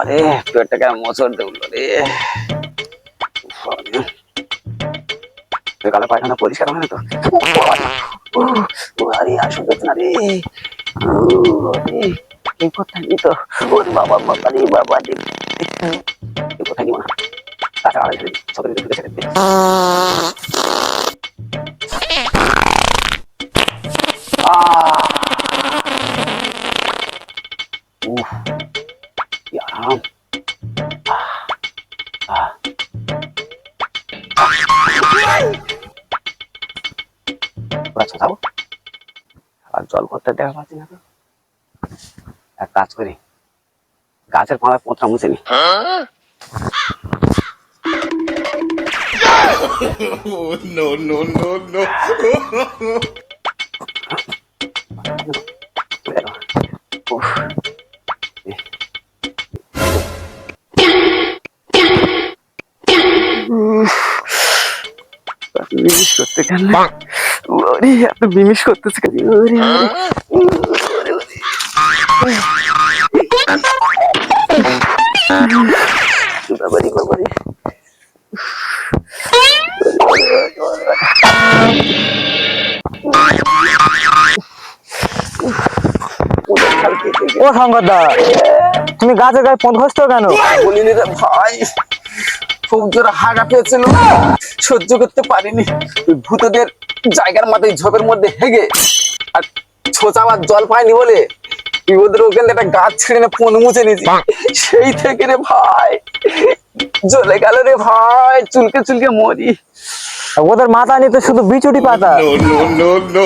আরে পেটটা কেমন মোচড় দিয়ে উঠলো রে। কালো পায়খানা পরিষ্কার হয় না তো। আরে আর শুনতে না রে। এই কোথায় তো ওরে বাবা বাবা রে বাবা রে। এই কোথায় নিব না কাঁচা আড়াই ছেড়ে সকালে ঢুকে ছেড়ে দিই। উফ কি আরাম। আচ্ছা যাবো আর জল করতে দেখা পাচ্ছি না তো। এক কাজ করি গাছের পাড়ায় পোঁতরা মুছে নি। No, no, no, no. উফ, বিমিশ করতে কেন ওরে এত বিমিশ করতেছে কেন ওরে ওরে বাবারি বাবারি ও শঙ্করদা, তুমি গাছের গায়ে পোঁত ঘষছো কেন? বলিনি রে ভাই, খুব জোরে হাগা পেয়েছিল, সহ্য করতে পারিনি। ভূতদের জায়গার মাথায় ঝোপের মধ্যে হেগে আর ছোচাবার জল পায়নি বলে ওদের ওখানে একটা গাছ ছিঁড়ে না পোন মুছে নিয়েছি। সেই থেকে রে ভাই জ্বলে গেল রে ভাই, চুলকে চুলকে মরি। ওদের মাথা নিয়ে তো শুধু বিচুটি পাতা। No, no, no, no.